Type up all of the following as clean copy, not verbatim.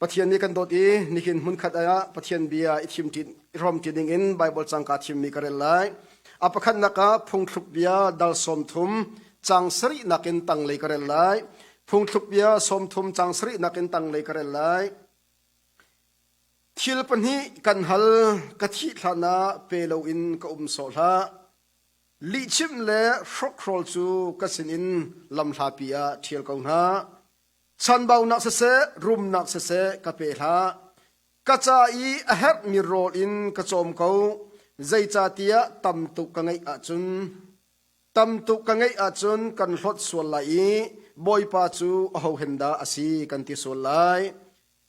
ปัทยันนี้กันโดดีนิคินมุนขัดอายะปัทยันเบียอิทิมตินรอมติดิงอินไบเบิลจังกาทิมมีกระเรลไลอปขันนักพงทุกเบียดัลสมทุมจังสรินักินตังเลยกระเรลไลพงทุกเบียสมทุมจังสรินักินตังเลยกระเรลไลทิลปันฮีกันฮัลกะทิธนาเปโลอินกอุมโซลาลิชิมเลฟรกโรลจูกัสินินลำลาปียเทียลกงฮาฉันเบานักเสรุมนักเสกะเปลากะจาอีอะเฮดมีโรลอินกะโจมเขาใจจาตียตำตุกังไงอาจุนตำตุกังไงอาจุนกันหดส่วนไหลบอยปาจูเอาเห็นดาอสีกันที่ส่วนไหล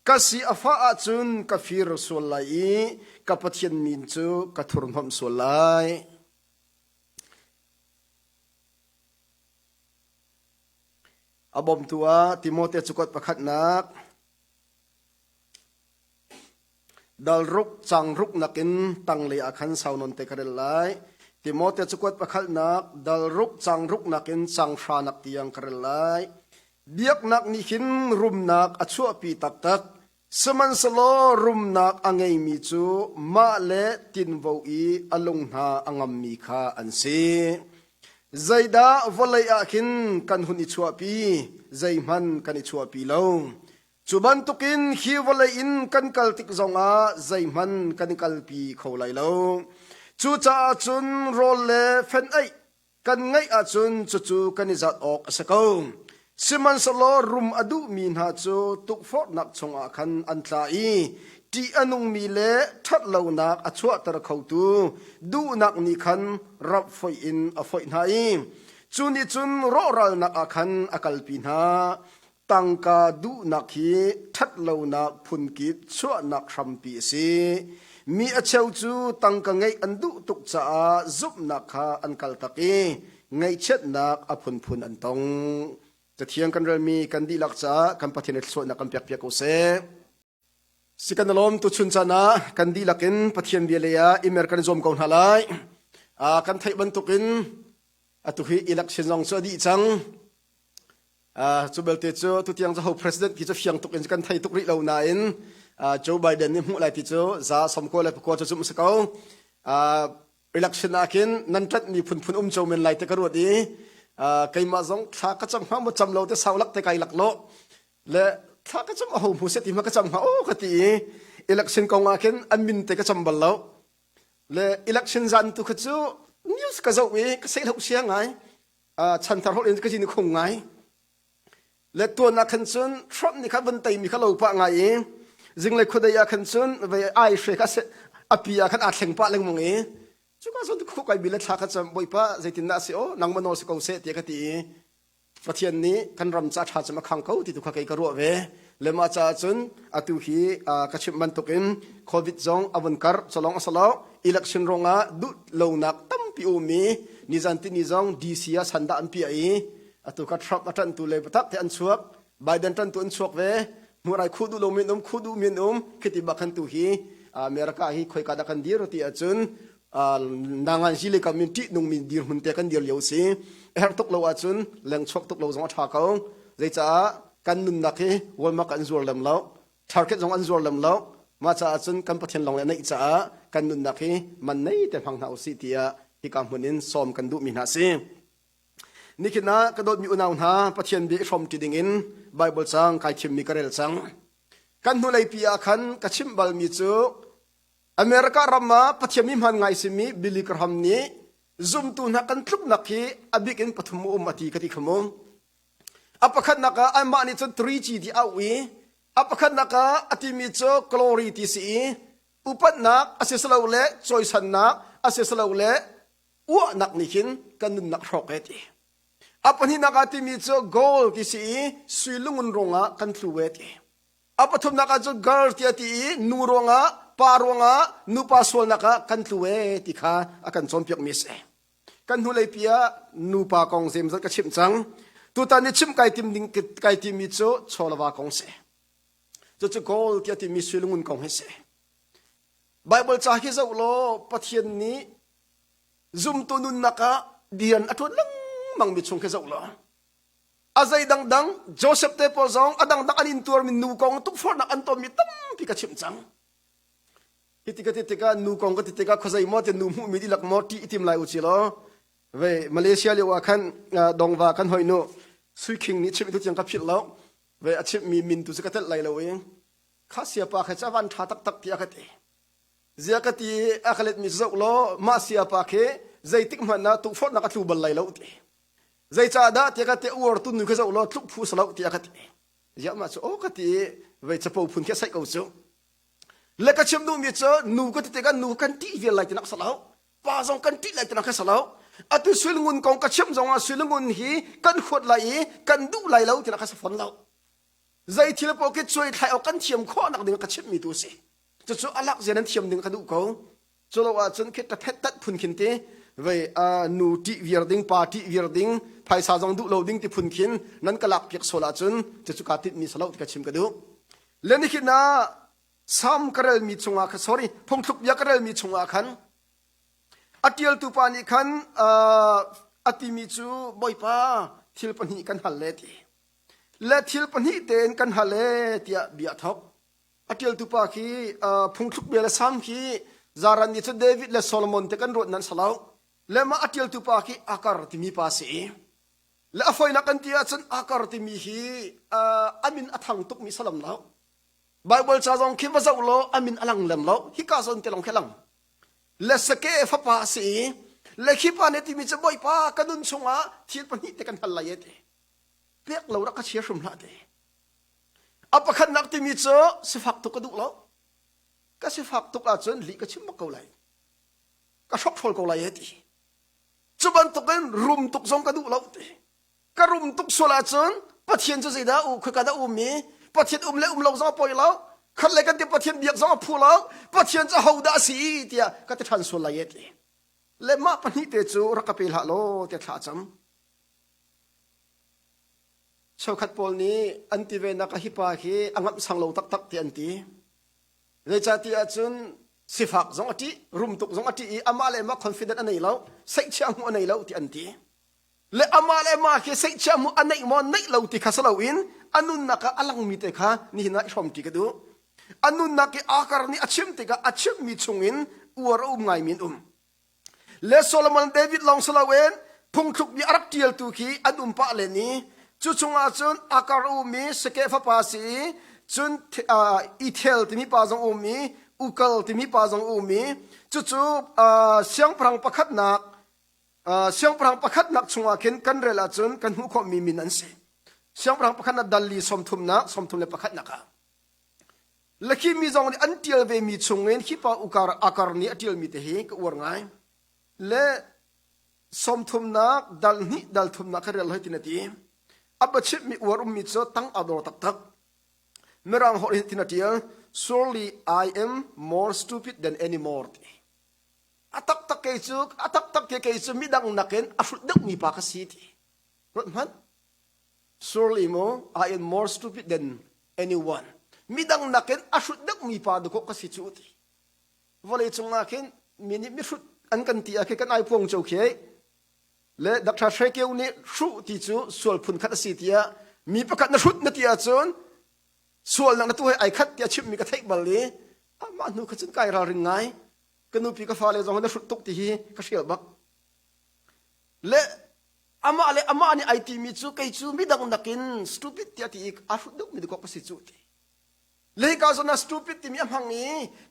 กะสีอาฟ้าอาจุนกะฟิรส่วนไหลกะปัทยันมินจูกะทุรนหอมส่วนไหลอบอมตัวติโมเตจุกตประคัดนักดัลรุกจังรุกนักินตังเลยอาคันสาวนนเตกระเดลไลติโมเตจุกตประคัดนักดัลรุกจังรุกนักินจังฟานักตียังกระเดลไลเบียกนักนิขินรุมนักอชัวปีตักตักสมันสโลรุมนักอังไงมีจูมาเลตินโวอีอลุงหาอังมมีคาอันซีใจดาวลัยอาคินกันหุนอิชัวปีใจมันกันอิชัวปีลงจุบันตุกินฮีวลัยอินกันกัลติกจงอาใจมันกันกัลปีเขาไหลลงจูจ่าจุนโรเลเฟนไอกันไงอาจุนจูกันอิจัดออกสกงสิมันสโลรุมอดุมีนหาจูตุกฟอดนักจงอาคันอันตรายที่อนุมีเลทัดเหล่านักอชัวตระเขาตูดูนักนิคันรับไฟอินอไฟนายจุนิจุนรอรัลนักอาคันอากลปินาตังกาดูนักฮีทัดเหล่านักพุนกิดชัวนักรัมปีสีมีอเชวจูตังกไงอันดุตุกจ้าซุบนักฮาอันกัลตักีไงเช็ดนักอพุนพุนอันตงจะเทียงกันเรื่องมีกันดีลักจ้ากันปฏิเนตส่วนนักกันเปียกเปียกโอเซสิกันลมตุชุนชนะกันดีลักินปฏิเนเบียเลียอิเมริกันจอมกองฮาไลกันไทยบรรทุกินตุฮีอิลักชินจงสวัสดีจังจูเบลเตจูตุที่ยังจะเอาประธานที่จะเฟียงตุกินกันไทยตุกริเหล่านั้นโจไบเดนนี่มุ่งไหลที่จูจะสมควรเลยพวกจะจุ่มสกาวอิลักชินอาคินนั่นจัดมีพุนโจเมนไหลตะกรวดดีใครมาจงถ้าก็จำมาจำเราจะสาวลักแต่ไกลหลักโลและถ้าก็จำเอาผู้เสติมาก็จำมาโอ้คติอิเล็กชันกองอาเคนอันมินเตก็จำบัลเราและอิเล็กชันจันทุกจู่นิวส์ก็จะวิ่งก็เสียหลักเสียงไงฉันทาร์ฮอลเอ็นก็จีนคงไงและตัวนักขันซุนทรัมป์นี่ครับบันไดมีเขาเราปะไงจึงเลยคนใดอยากขันซุนไปไอเฟก็เสอภิยาขันอาเข่งปะเล็งมงจุกส่วนทุกคนบิลท์ทักจะบ่อยป้าใจตินนาสิโอนังมโนสกาวเสตีกติประเทศนี้กันรำจัดทัดจะมาขังเขาที่ทุกคนก็รู้เวเลมาจ้าจุนอตุฮีกระชิบมันตุกินโควิดจงอวันกัร์สลองอัสลาวอิเล็กชันรงาดุลาวนักตั้มปีอุมีนิจันตินิจงดีซียสันดานปีไออตุกัดทรัพย์ตันตุเลปทักที่อันสวกไบเดนตันตุอันสวกเวเมื่อไรคูดูลมินุมคูดูมินุมคิดบักขันตุฮีอเมริกาฮีคอยกัดกันดีรติอาจุนนางอันสิเลกามินตินุ่งมินดีหุ่นเตกันเดียวเลี้ยวสิเอร์ตกโลอาจุนแหลงชกตกโลจงอัฐาเขาใจจ้ากันนุนนักheวอลมากันจัวลำเล่าทาร์เก็ตจงอันจัวลำเล่ามาจ้าจุนกันพัฒนาลงในจ้ากันนุนนักheมันในแต่พังหาอุสิติยาที่กำหุ่นินซ้อมกันดูมินาสินี่คือนะกระโดดมีอุณาหาพัฒนาบีฟอมติดิงินไบเบิลจังไก่ชิมมีกระเรลจังกันหุ่นไอปีอาคันกระชิมบัลมีจูอเมริการามาพัฒมิมันไงสิมีบิลิกรามนี้ซุ่มตูนักกันทุกนักฮีอบิกินปฐมอุมาตีกติขโมงอัปคันนักอันมานี่จนทรีจีที่เอาวีอัปคันนักอติมิโจกลอรีที่สีอุปนักอาศัยสลาวเล่จอยสันนักอาศัยสลาวเล่อ้วนักนิคินกันนุนนักรอกเอตีอัปนี้นักอติมิโจโกลที่สีสุยลุงรงะกันทรูเอตีอัปทุมนักจนกอลที่ตีนูรงะปารวงะนุปัสวลนักกันทรูเอติค่ะอากันจอมเปียกมิเสกันหุเลยเปียนูปากองเซมจักชิมจังตัวตานี่ชิมไก่ติมดิงไก่ติมมิโซชอลวากองเสจะจะโกลที่ติมิสุลงุนกองเฮเสไบเบิลจ้าฮิซาอุโลปัทยันนี้ซุมตัวนุนนักเดียนอัตวันลังมังมิชงฮิซาอุโล azai dang Joseph te po zong adang anin tur min nu kong tuk for na antom mi tam pi ka chim chang hitika nu kong ka titika khozai mo te nu mu mi dilak mo ti itim lai uchilo ve Malaysia le wa khan dongwa kan hoinu sui king ni chim tu chang ka phit lo ve achim mi min tu ka tel lai lo eng khasia pa kha chawan tha tak ti akate ziakati akhalet mi zok lo ma sia pa khe zaitik manna tu for na ka tu bal lai lo ti zai cha da ti ka te ur tu nu ka zok lo tluk phu salo ti akate ya ma chu o ka ti ve chapo phun ke sai ko chu le ka chim nu mi chu nu ka ti ka nu kan ti vi lai ti nak salo pa zong kan ti lai ti nak salo atu sul ngun kong ka chim zong a sul ngun hi kan khot lai kan du lai lo ti nak sa fon lo zai thil po ke choi thai o kan thiam kho nak ding ka chim mi tu se chu alak zenan thiam ding ka du ko cholo wa chun ke ta phet tat phun khin te ve nu ti wir ding pa ti wir ding phai sa jong du lo ding ti phun khin nan ka lak piak sola chun chu ka ti mi salo ti ka chim ka du le ni khina sam karel mi chunga kha sorry phong thuk ya karel mi chunga khan atial tu pa ni khan ati mi chu boipa thil pani kan hal le ti le thil pani ten kan hale tia bia thok atial tu pa khi phong thuk bela sam khi zaran ni chu David le Solomon te kan rot nan salau le ma atial tu pa khi akar ti mi pa se le afoi na kan tia chan akar ti mi hi amin athang tuk mi salam lau Bible cha jong khi bazau lo amin alang lem lo hi ka zon te long khelang le sake fa pa si le khi pa ne ti mi che boy pa kanun chunga thil pani te kan hal la ye te pek lo ra ka chia shum la te apa khan nak ti mi cho se fak tu ka du lo ka se fak tu ka chon li ka chim ma ko lai ka shop phol ko lai ye ti chuban tu kan rum tuk zong ka du lo te ka rum tuk sola chon pathian cho zida u khka da u mi pathian le lo zo poi lo khat le kan ti pathian biak zo phu lo pathian cho hauda si tia ka te than so la ye te le ma pani te chu ra ka pel ha lo te tha cham chokhat pol ni anti ve na ka hipa khi angam sanglo tak ti anti re cha ti achun sifak zong ati rum tuk zong ati amale ma confident anei lo sai chang anei lo ti anti le amale ma khi sai chang mu anei mo nei lo ti khasalo in anun na ka alang mi te kha ni na shom ti ka du anun na ki akar ni achim te ka achim mi chungin uar ngai min le Solomon David long salawen phung thuk bi arak tial tu khi anum pa le ni chu chunga chun akar mi seke fa pa si chun ithel ti mi pa jong mi ukal ti mi pa jong mi chu siang prang pakhat nak chunga ken kan rela chun kan hu kho mi min an se siang prang pakhat na dalli som thum le pakhat na ka lakhi mi jong ni antial ve mi chungen hi pa ukar akar ni atial mi te he ka war ngai le som thum na dal thum na kharel hoi tinati abachip mi war mi cho tang ador tak merang hoi tinatial surely I am more stupid than any more atak tak ke chu midang naken afut dak mi pa ka si ti rot man surely mo I am more stupid than anyone midang naken afut dak mi pa do ko ka si chu ti vole chunga ken mini mi fut an kan ti a ke kan ai pong chau khe le dakta shekeu ni shu ti chu sol phun khat si tia mi pakhat na shut na tia chon sol nang na tu ai khat tia chim mi ka thai bal li ama nu kha chun kai ra ring ngai kanu pi ka fa le jong na shut tuk ti hi ka shel bak le ama ni ai ti mi chu kai chu mi dang nakin stupid tia ti a shut duk mi ko ka si chu ti le ka zo na stupid ti mi am hang ni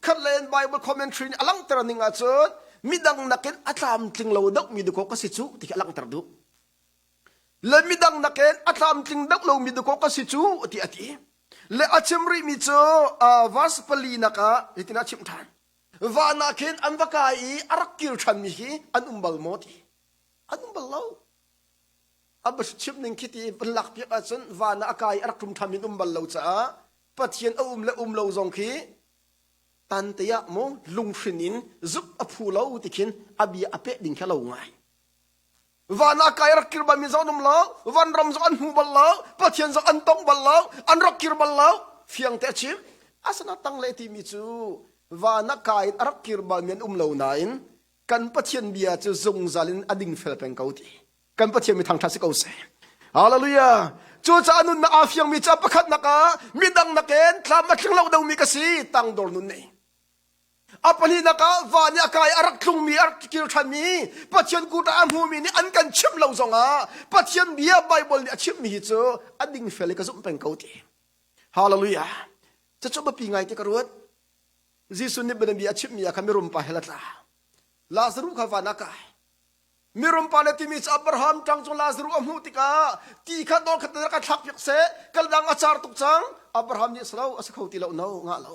khat len Bible commentary ni alang tera ninga chon midang naken atlam tling lo dak mi ko ka si chu ti alang tar du le midang naken atlam tling dak lo mi ko ka si chu ti ati le achimri mi cho vas pali naka itina chim than va naken an vakai arakir than mi hi an umbal moti an umbal lo abas chim ning kiti balak pi achun va na akai arakum thamin umbal lo cha pathian le lo zong khi tan te ya mo lung shinin zup aphu lo tikin abi ape ding khalo ngai wana kai rakir ba mi zonum lo van ram zo an hu bal lo pathian zo an tong bal lo an rakir bal lo fiang te chim asana tang le ti mi chu wana kai rakir ba men lo nain kan pathian bia chu zung zalin ading fel peng kauti kan pathian mi thang tha se ko se ฮาเลลูยาจูจานุนนาอาฟยังมีจับประคัดนักมีดังนักเอ็นทลามัดถึงเราดงมีกษีตั้งโดนนุนนี่อัปนีนักวานี่กายอารักทุงมีอารักกิรชันมีปัจจัยกูตามหูมีนี่อันกันชิมเราสงอาปัจจัยเบียไบเบิลนี่ชิมมีเจออันดิ่งเฟลิกซุ่มเป็นเกาตีฮาเลลูยาจะจบปีไงที่กระโดดยิสุนี่เป็นเบียชิมมีอาคามิรุมปะเฮลัตลาลาซารุขวานักมิรุมปาเลติมิสอับราฮัมจังจงลาซารุอมุติกาตีขัดโดนขัดนักทักยักเสกระดังอาจารย์ตุกจังอับราฮัมนี่สลาวอาศัยเขาตีเราเนาง่าเรา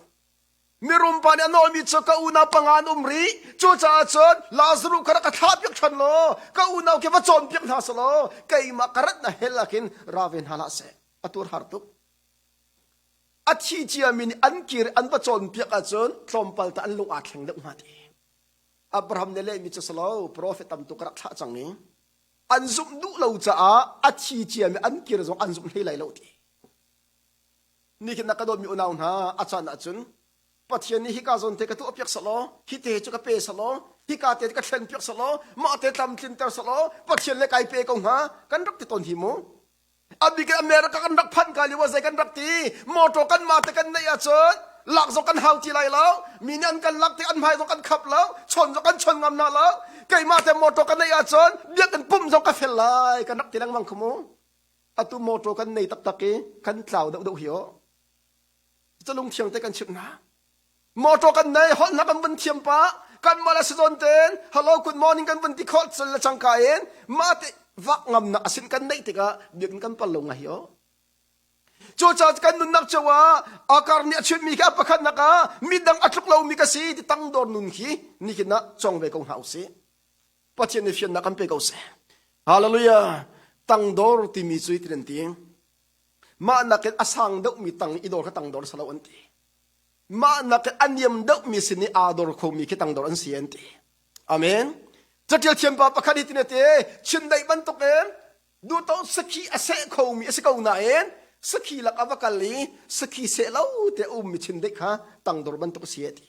มิรุมปาเนี่ยนอมิจกะอุนาปังานรีจูจ่าจนลาซารุขรักทับยักชันโลกะอุนาเก็บจนเปียกนาสโลไกมากระดนะเฮลักินราเวนฮาลาเซอตุรฮาร์ตุกอัฐิจียมินอันกิรอันปจนเปียกจนทรมปัลตะอันลุอาแข็งเด็กมาดีอับราฮัมเนี่ยเลยมิจสลาวโปรเฟตตัมตุกรักษาจังนี้อันซุมดูเราจะอัฐิจียมิอันกิรจงอันซุมเฮลัยเราดีนี่คือนักดนมีอุณาหะอาจารย์อาจุนปัจจัยนี้ฮิกาจนเทกตัวเปียกสโลฮิเตจุกเปสโลฮิกาเตกเทนเปียกสโลมาเตตามทินเตอร์สโลปัจจัยเล็กไอเปกงฮะกันรักติตนหิมูอับบิกอเมริกากันรักพันกาลิวาใจกันรักตีมอโตกันมาเตกันในอาจารย์หลักสกันหาวจีไรแล้วมีนันกันลักที่อันไพสกันขับแล้วชนสกันชนงำนาแล้วไกมาแต่มอโตกันในอาจารย์เบียกันปุ่มสกันเฟลไลกันรักที่ลังมังขโมอตุมอโตกันในตักตักเกกันเล่าดูเหียวจะลงเทียงแต่กันชิบนะมอโตกันในหอนักกันบนเทียมปะกันมาลาสโดนเตนฮัลโหลกุดมอร์นิ่งกันบนที่คอร์สละจังกายเอ็นมาเตวักงำนักสินกันในติกะเบียกันปะลงไงเหียวโจจัดกันนุนนักเจ้าว่าอาการเนี่ยชุดมีแค่ประคันนักมีดังอัตลุกเรามีกษีที่ตั้งโดนนุนขีนี่คือนะจงไปกงหาสิปัจจัยนี้เฟียนนักกันไปกงเสฮาเลลูยาตั้งโดนที่มีจุดเด่นที่มานักอาสังดอกมีตั้งอีโดร์ก็ตั้งโดนสลาวันที่มานักอันยมดอกมีสินีอาดอร์คงมีแค่ตั้งโดนอันเสียนที่อาเมนจะเทียบเทียมปะประคันที่เนี่ยที่ชินได้บรรทุกเองดูตัวสกีอาเซคงมีอาเซคงไหนเองสกีลักอวกาลีสกีเสลาแต่มีชินเด็กฮะตั้งดอร์บันตุกเสียดี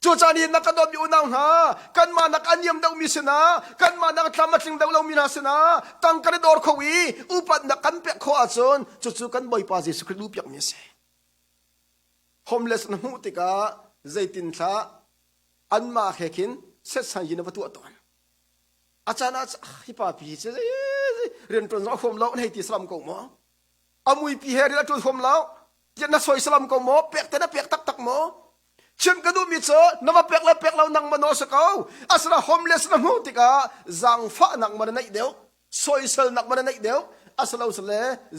จูจานีนักดอมีอุณาหะกันมานักอันยมดาวมีสนากันมานักทำมาถึงดาวเรามีนาสนาตั้งกันดอร์ขวีอุปันนักกันเปียกขวาจนจู่ๆกันบ่อยปาจิสคริลูเปียกมีเสโฮมเลสนหูติกาใจตินท่าอันมาเฮกินเสร็จสัญญาณวัตถุตอนอาจารย์ฮิปาปีเจเรียนตรงนั้นโฮมเราในที่สลัมกงมออามุยปีเฮริลาจุดโฮมแล้วยันนักสวยสลัมกงมอเปียกแต่น่ะเปียกตักตักมอเชื่อมกันดูมิเจอนว่าเปียกแล้วนังมันโนสกาวอาสระโฮมเลสนหูติกาจังฟ้านักมันในเดียวสวยเซลนักมันในเดียวอาสระอุสเล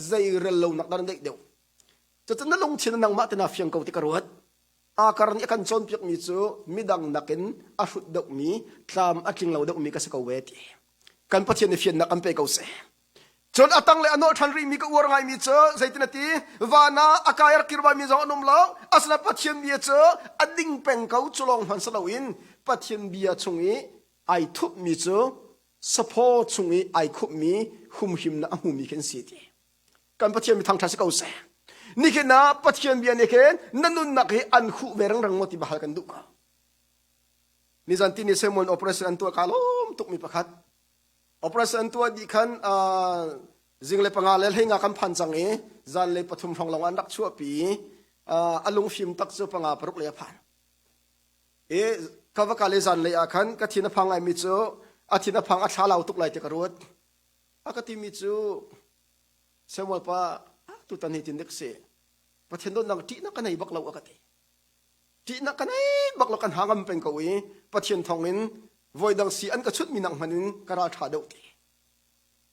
ใจเรลลนักมันในเดียวจะจะนั่งลงเชิญนังมาตินาฟิยงกาวติกรวดอาการนี้กันจนเปียกมิเจมิดังนักินอาชุดดอกมีตามอาคิงเหล่าดอกมีก็สกาวเวทีกันพัฒนาฟิยนนักกันไปกาวเสจนอตังเลอโนทันรีมีก็วรไงมีเจอใจตินาทีวานาอากายรักกิรบามีจงนุ่มเล่าอาสนะพัฒนามีเจออดิ่งเป็นเขาจุลองหันสลาวินพัฒนามีชงอีไอทุบมีเจอสปอร์ตชงอีไอคุบมีหุมหิมนะหุมมีเข็นสีดีกันพัฒนามีทางทัศน์เขาเสนี่คือนะพัฒนามีนี่คือนั่นนุ่นนักให้อันคู่เวรังมติบาฮักันดุกะนี่จันทีนี่เซมอนโอเปอเรชั่นตัวคาลมตุกมีประคัดoperasi tua di kan jing le pangal le hinga kan phan chang e zan le pathum thong long an rak chu pi alung phim tak chu panga paruk le phan e kawaka le zan le a khan ka thina phangai mi chu a thina phang a thalau tuk lai te karut akati mi chu semol pa tu tan hi tin dek se pathen don nang ti na kanai baklau akati ti na kanai baklau kan hangam pen ko e pathen thongin voi dang si an ka chut minang manin kara tha do ti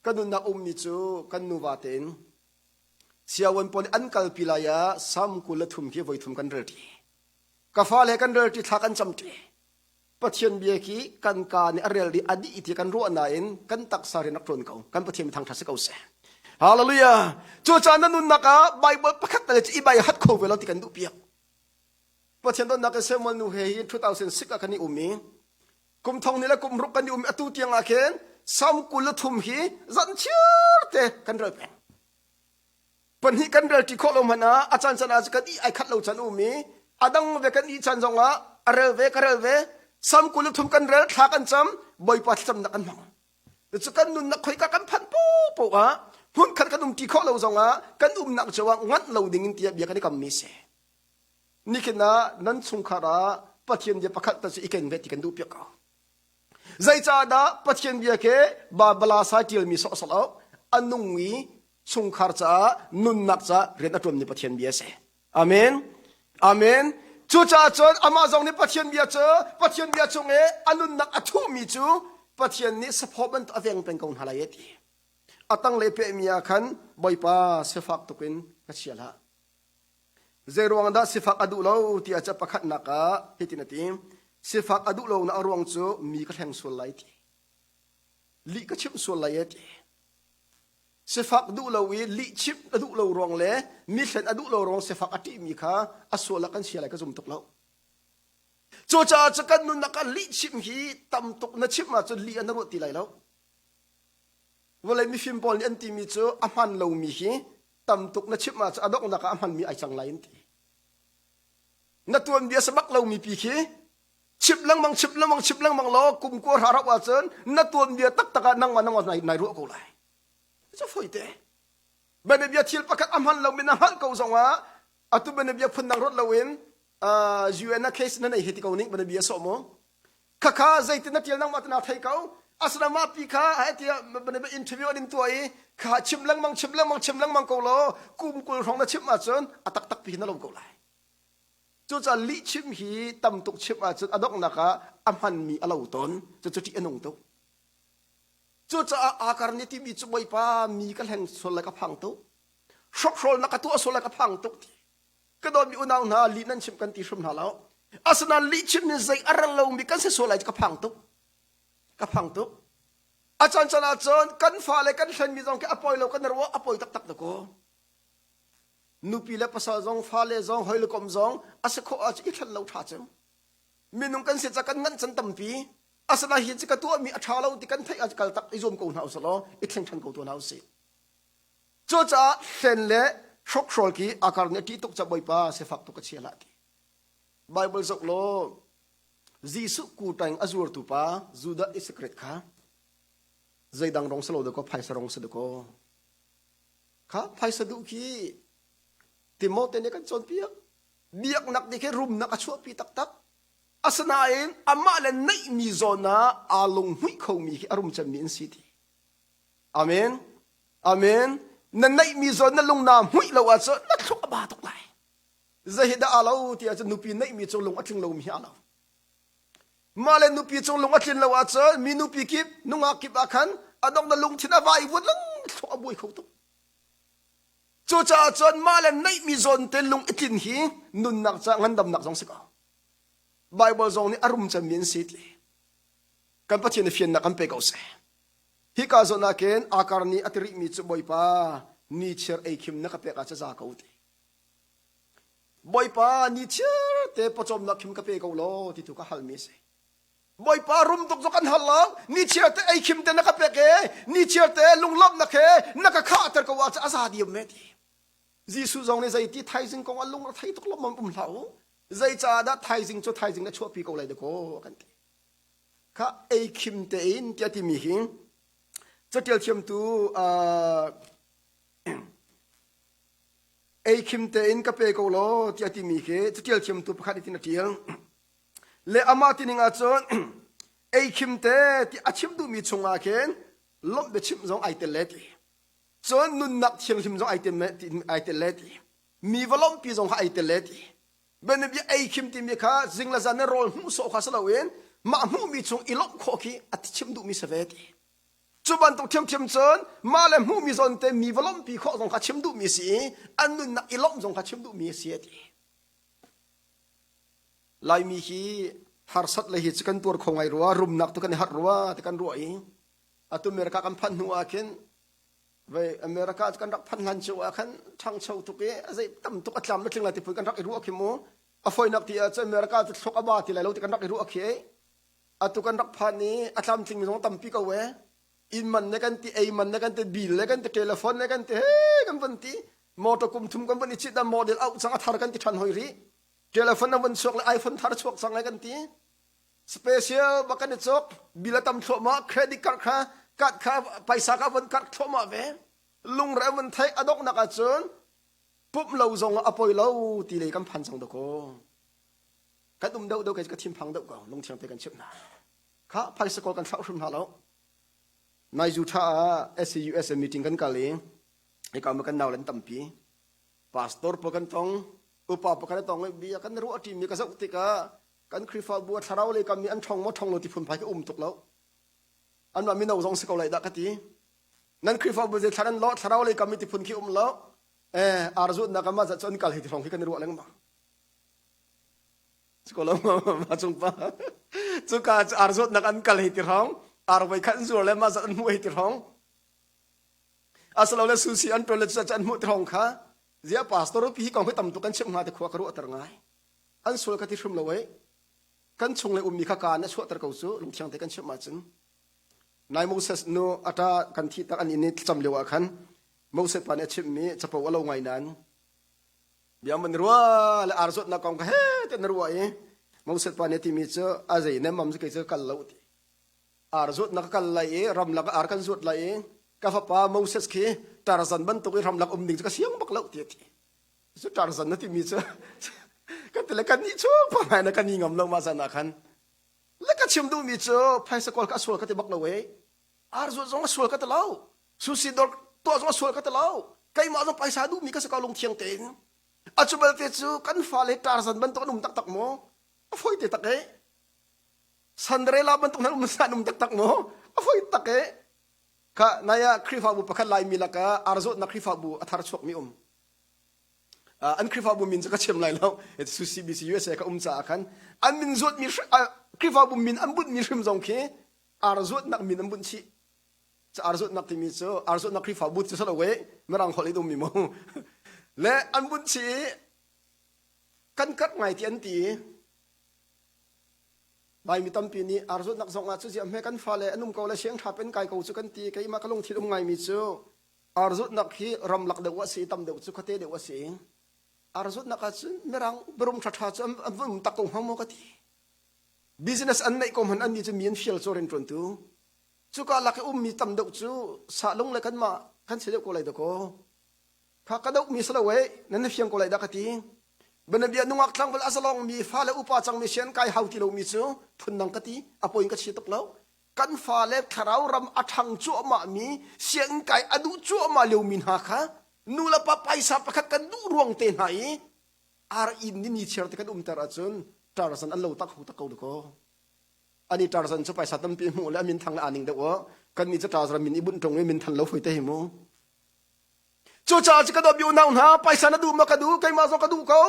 kanun na mi chu kan nu wa ten siawan pon an kal pilaya sam kula thum ki voi thum kan re ti ka fa le kan re ti tha kan cham ti pathian bia ki kan ka ni arel di adi iti kan ro na in kan tak sari nak tron kau kan pathian thang tha se kau se hallelujah chu cha na nun naka bible pakhat ta chi bai hat kho velo ti kan du pia pathian don naka se man nu he 2006 ka ni umi kum thong ni la kum ruk kan atu tiang aken sam kul thum hi zan chir te kan roi pe pan hi kan rel ti kho lo mana achan chana kan I ai khat lo chan umi adang ve kan I chan zonga arel ve karel ve sam kul thum kan rel tha kan cham boi pa cham na kan mang จะกันนุนนักคอยกันพันปูอ่ะหุ่นขันกันตีข้อเราจงอ่ะกันนักจะว่างัดเราดิ่งเตียบยากันได้กำมีเสนี่คือนะนั้นสงขราปัจเจียนเดียประคัตแต่อีกเวทีกันดูเปียกเอาใจจ้าดาปัจเจียนเบียเกบาบลาสายเทียลมีสอสละอันนุ่งวีสงขราจ้านุนนักจ้าเรียนอัตรมในปัจเจียนเบียเสอาเมนอาเมนจูจ้าจนอามาจงในปัจเจียนเบียเจอปัจเจียนเบียจงเออันนุนนักอัตุมีจูปัจเจียนนี้สปอบันตัวเองเป็นกองหาลายตีอัตังเลเปมีอาคันบอยป้าเสฟักตุกินกัจเชียละเจรวงดาสิฟักอดุโลที่อาจจะประคัตนักะฮิตินติมสิฟักอดุโลนะอรวงจูมีกระแทงส่วนไหลทีลีกระชิมส่วนไหลทีสิฟักอดุโลวีลีชิมอดุโลรวงเล่มีเส้นอดุโลรวงสิฟักอติมีค่ะอส่วนละกันเชียอะไรก็จุ่มตกแล้วโจจ่าจะกันนุนนักลีชิมฮีตำตกนัชิมมาจนลีอันนั้นตีไหลแล้ววันเลยมีฟิล์มบอลอันที่มีจูอามันเรามีฮีตำตุกนัชิบมาจะอดอกนักอามันมีไอจังไรนี่นัตัวเดียสบักเรามีปีฮีชิบลังมังชิบลังมังชิบลังมังล้อกุมกัวหารักว่าเจนนัตัวเดียตักตะกันนั่งมานั่งว่าในรู้กูเลยจะฝอยเตะเบนเบียทิลปักอามันเราเป็นอามันเขาส่งว่าอัตุเบนเบียพุ่นนั่งรถเราเองยูเอ็นเคสนั่นไอเหตุการณ์นี้เบนเบียสมองข้าใจตินัดเที่ยวนั่งมาตนาไทยเขาอาสนามาปีข้าไอ้ที่มันเป็นอินเทอร์วิวนิมตัวเองข้าชิมลังมังชิมลังมังชิมลังมังกูโลกุมกูร้องนะชิมมาจนตักปีนั่นลงกูเลยจู่จะลิชิมฮีตำตุกชิมมาจนอดอกนักอามันมีอลาวตนจู่ที่อนงตุจู่จะอาการนี้ที่มีจุบอยป้ามีกันแห่งส่วนละกับพังตุช็อกโซลนักตัวส่วนละกับพังตุก็โดนมีอุณาหนาลีนั่นชิมกันตีชุมหาแล้วอาสนาลิชิมนี่ใจอรังเรามีกันเสียส่วนละกับพังตุกับพังตุอาจารย์ชนะจนกันฟ้าเลยกันเช่นมีจงแค่อภัยเรากันรัวอภัยตักตะโกนูปีเลภาษาจงฟ้าเลยจงหอยลูกอมจงอาศัยข้ออาจจะอีกขั้นเราท่าจังมีนุ่งกันเสียจากกันงั้นจันตั้มปีอาศัยหินจากตัวมีอัชาเราที่กันไทยอาจจะกัลตักอิจมกูหนาวสโลอีกเช่นฉันกูตัวหนาวสิจ้าจ้าเส้นเล่ช็อกโซลกีอาการเนี่ยที่ตกจะบ่อยป้าเสฟักตกเชียละทีไบเบิลสกโลจีสุกูตังอจูร์ตุป้าจูดาอิสเกรตค่ะใจดังร้องสโลดก็ไพ่สร้องสดก็ค่ะไพ่สดุกีติโมเตเนี่ยกันจนเปียกเบียกนักดิแค่รุมนักชั่วปีตักตักอาสนาเองอามาเลนในมีโซนาอาลงหุยเขามีอารมณ์จะมีอินสิทีอาเมนอาเมนนั่นในมีโซนนั่นลงน้ำหุยเราอาจจะนักชั่วบาตกไหลใจเห็นอาเราที่อาจจะนุปีในมีจงลงอัดถึงเรามีอาเรามาเลนุปีจงลงอัดถึงเราอาจจะมีนุปีกิบนุ่งอากิบอาคันอดองนั่นลงที่น่าไว้วุ่นลังชั่วบุยเขาตุจูจ่าจนมาเลนในมีโซนเตลุงอิทินฮีนุนนักจะงันดำนักจงสิกาไบเบิลจงนี่อารมณ์จะมีนสิทธิ์กันพัฒนาเฟียนนักกันเปกเอาเสฮิกาโซนักเองอาการนี้อัตริมีจุบอยป้านี่เชื่อไอคิมนักเปกอาจจะจากเขาตีบอยป้านี่เชื่อแต่พอจอมนักคิมกับเปกเอาโลที่ถูกฮัลมิเสบอยป้ารุมตกจกันฮัลลังนี่เชื่อแต่ไอคิมแต่นักเปกนี่เชื่อแต่ลุงลับนักนักข้าแต่ก็ว่าจะอาซาดีเมตีจีสุจงในใจที่ไทยจึงกงอันลุงไทยตกลบมันปุ่มเหลาใจจ่าได้ไทยจึงจะไทยจึงได้ชั่วปีก็เลยเด็กโอ้กันทีข้าไอคิมเตอินที่ที่มีหิงจะเกี่ยวเชื่อมตัวไอคิมเตอินกับเปโกโลที่ที่มีหิจะเกี่ยวเชื่อมตัวประคันที่นั่นเดียวเลอามาที่นี่งาจนไอคิมเตที่อาชิมดูมีชงอาเคนลบเบชิมจงไอเตเลตีจนนุนนักเชียงชิมจงไอเตเลตีมีวลอมปีจงไอเตเลตีเบนบีไอคิมที่มีข้าจิงละจันเนโรลหูโซข้าสลาเวนมาหูมีชงอิลอมโคกีอัติชิมดูมีเสวตีจุบันตุกเทียมจนมาเลหูมีจนเตมีวลอมปีข้อจงข้าชิมดูมีสีอันนุนนักอิลอมจงข้าชิมดูมีเสียตีลายมีฮีฮาร์สัตเลยฮิจกันตัวคงไอรัวรุมนักตุกันฮัดรัวตุกันรัวอีอัตุเมริกากันพันหัวเข็นเวอเมริกากันรักพันหันชัวขันทางชาวตุกเอไอ้ตั้มตุกอัตลามนักเลี้ยงอะไรที่พูดกันรักไอรัวขี้โมอฟอยนักที่อาจจะอเมริกาจะชกอาบาที่ไรเราที่กันรักไอรัวขี้อัตุกันรักพันนี้อัตลามจริงมีสองตั้มปีกเอาไว้อินมันในกันที่ไอมันในกันที่บิลในกันที่โทรศัพท์ในกันที่เฮ้กันพันที่มอเตอร์กุมทุ่มกันพันที่ชิดดามโมเดลเอาสังกัดหากันที่ทันหอยรีโทรศัพท์นั้นวันศุกร์ไอโฟนทาร์ชวกสังไงกันที่สเปเชียลบักกันที่ศุกร์บิลตั้มชั่วมาเครดิตการ์ดค่ะ กัดข้าไปสักวันกัดเข้ามาเวลุงเรมันไทยอดอกนักจนปุ๊บเราส่งอภัยเราตีเลยกันพันสองตะโกกันเดากันทิมพังเดาก่อนลงเทียงไปกันเชื่อมนาข้าไปสกอกันเข้าชุมนาแล้วนายจุธาSCUS meeting กันกันเลยไอ้การมากันนาวเล่นตั้มปีพาสตอร์พกันต้องอุปปกันต้องไอ้บีกันรู้ทีมีกันสักติกากันคริฟ้าบัวทาราวเลยกันมีอันช่องมดช่องโลติพุ่นไปก็ตุกแล้วอันว่ามีนาวส่งสกอเลยดักตีนั่นคริฟ้าบัวจะทารันล้อทาราวเลยกันมีติพุ่นขี้แล้วอาร์จุดนักมาจะจนกันเลยที่ห้องที่กันรู้อะไรกันบ้างสกอลมาจุงป้าจุกาอาร์จุดนักอันกันเลยที่ห้องอาร์ไปขันจุดเลยมาจะอันมวยที่ห้องอาสเราเลยสุสีอันเป็นเลยจะอันมวยที่ห้องค่ะเสียพาสตอร์พี่กองให้ตำตุกันเชื่อมมาแต่ขวากรู้อัตรง่ายอันส่วนกันที่ชุ่มเลยกันชงเลยมีข้าการเนี่ยช่วยตะเกาสู้ลงเทียงแต่กันเชื่อมมาจึงนายโมเสสโนอัตรากันที่ตักอันนี้จำเร็วกันโมเสสปานเอชิมมีจะบอกว่าเราไงนั้นเดี๋ยวมันรัวและอาร์จุดนักกองก็เฮ้แต่รัวโมเสสปานเอที่มีเจออาศัยเนี่ยมันจะเกิดเจอกันแล้วที่อาร์จุดนักกันเลยรำลักอาร์กันจุดเลยกาฟป้าโมเสสคีตาร์ซันบันตุกรำลักดิ่งจะก็เสียงบักแล้วที่สุดตาร์ซันนั่นที่มีเจอกันแต่ละกันนี่ชั่วพ่อแม่นักกันยิงงำลงมาสนาคันแล้วก็ชิมดูมีเจอไพ่สกอลก็สวดก็จะบักเลยอาร์จุดจงสวดก็จะเล่าสุสีดอกตัวจงสวดก็จะเล่าใครมาจงไปสาดูมีก็สกอลลงเทียงเต็นอาจุบัลเตจูกันฟ้าเลยตาร์ซันบันตุกนุ่มตักโมฟอยเตตักสันเดรลาบันตุกนั้นนุ่มสันนุ่มตักโมฟอยตักข้านายคริฟาบูประคันลายมิลากาอาร์โซนักคริฟาบูอัธารชกมีอันคริฟาบูมินจะก็เชื่อมลายแล้วเอสุซีบีซียูเอสเอก็จากกันอันมินโซดมีคริฟาบูมินอันบุญมีชิมจงคีอาร์โซนักมินอันบุญชีจะอาร์โซนักที่มีเจออาร์โซนักคริฟาบูจะสละเวไม่รังขอเลยดูมีมั้งและอันบุญชีกันกัดไงที่อันตีใบมีตั้มปีนี้อาร์จุดนักส่งอาจุดเสียแม่กันฟ้าเลยอันนุ่มเกาเลยเสียงทับเป็นไก่เกาจุกันตีไก่มาก็ลงที่ไงมีเจ้าอาร์จุดนักที่รำลักเดือดสีตั้มเดือดจุกเตเดือดสีอาร์จุดนักจุดไม่รังบรมชัดชัดอันวุ่นตักตรงห้องโมกตีบิสเนสอันไหนก็มันอันนี้จะมีอันเฟียลโซเรนตรนตัวจุกาลักมีตั้มเดือดจุสาลงเลยกันมากันเสียก็เลยเด็กก็ข้ากระดูกมีสละเวนั่นเฟียงก็เลยดักตีบรรดาหนุ่มทั้งเวลาสลองมีฟ้าและอุปจังมีเชียนไก่เฮาที่เรามีจูทุนนังกตีอภัยก็เชียตกแล้วกันฟ้าและขราวรำอัทังจั่วมามีเชียนไก่อดูจั่วมาเลี้ยวมินหาค่ะนูละปะไปสับขัดกันดูรวงเตนไหอาร์อินนี่เชียร์ที่กันตาราจนตาราสันอันเราตักหูตักเขาดูก็อันนี้ตาราสันจะไปสัตว์ตั้มปีมูและมินทางละอันหนึ่งเดียวกันมีจะตารามินอิบุนตรงนี้มินทันเราคุยเตหิมูจู่จ้าจะกระโดดอยู่น่าหน้าไปสานดูมากระดูใครมาส่งกระดูเขา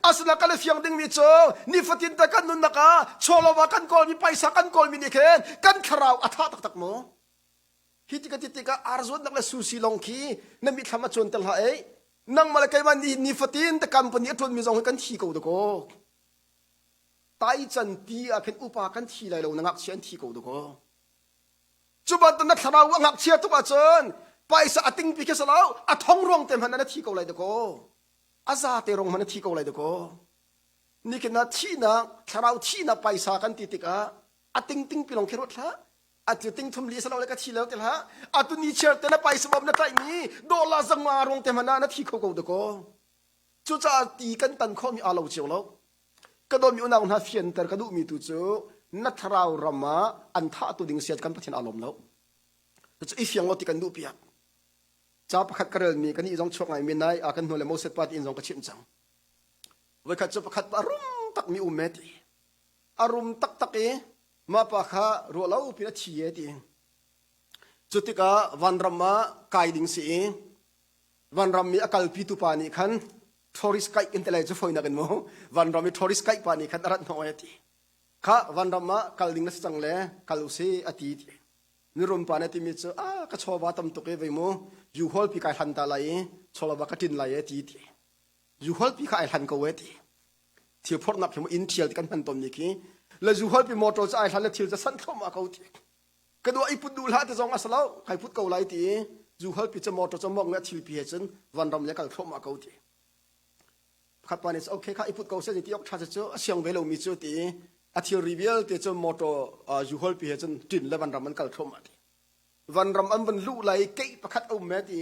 อาสนะกันเลยเฟียงดึงมีเจอนี่ฟัตินตะกันนุนนักะโชลวากันกอลมีไปสักกันกอลมีเด็กเห็นกันขราวอัฐตักโมฮิติกะอาร์ซอนนักเลยสุสีลงคีนั่นมีธรรมชนตลาดนั่งมาเลยใครมานี่ฟัตินตะกันปนิทุนมีส่งให้กันทีเขาดูก็ไต้จันตีอาเป็นอุปากันทีไรเรานักเชียนทีเขาดูก็จุบันตนักขราวนักเชียร์ทุกอาจารย์ไปสะติงปีกสลาวอัทองรองเต็มหันนั่นที่เขาเลยเด็กก็อาซาเตรองมันที่เขาเลยเด็กก็นี่คือนาที่นะคราวที่นะไปสะกันติกะอัติงติงปีลงเครถละอัติติงทุ่มลีสลาวเลยก็ที่แล้วเต็มละอัตุนิเชอร์เต็มไปสมบัตินั่นไงนี่ดอลลาร์จังมารองเต็มหันนั่นที่เขาเด็กก็จุดจะตีกันตันข้อมีอาลาวเจียวแล้วก็โดนมีอุณหภูมิเฟียนแต่ก็ดูมีตัวเจ้านัทราวรามาอันท่าตัวดิ่งเสียกันพัฒนาอารมณ์แล้วจะอีเฟียงเราติกันดูเปียกจ้าประคัดกระเริงมีกันนี่จงช่วงไงมีนายอากันหัวเลยโมเสสปาตินจงกระชิมจังไว้ขัดจะประคัดอารมณ์ตักมีอุเมติอารมณ์ตักมาปะคะรัวเล่าพินาทีเอติจุดที่กะวันรำมากายดิ่งสีวันรำมีอากาศพิทุปานิขันทอริสไกอินเตลจะฟอยนักกันมั้งวันรำมีทอริสไกปานิขันรัตนอยติข้าวันรำมากาดิ่งนัสจังเลยกาลุเซอตินิรุมปานติมิตรก็ชอบว่าตำตุกเอวิโมยูฮอลพิกายหันตาไลชอบว่าก็ตินไลตีทียูฮอลพิกายหันก็เวทีที่พอนับพิมอินเทียลกันพันตนนี้คีแล้วยูฮอลพิมอโตจะไอหันแล้วที่จะสั่นเข้ามาเขาทีก็ดูไอพุดดูละที่จงอาศัยแล้วใครพุดเกาไลตียูฮอลพิจะมอโตจะมองเนี่ยที่พิเศษวันรำเล็กก็เข้ามาเขาทีขับปานิสโอเคค่ะไอพุดเกาเส้นที่ยกชาจะเจอเสียงเวลามีเจอตีอาทิตย์รีวิวที่จะมอโตยูฮอลพิเศษตินและวันรำมันก็เข้ามาที วันรำอันวันลู่ไหลเกยประคัดเอาแม่ตี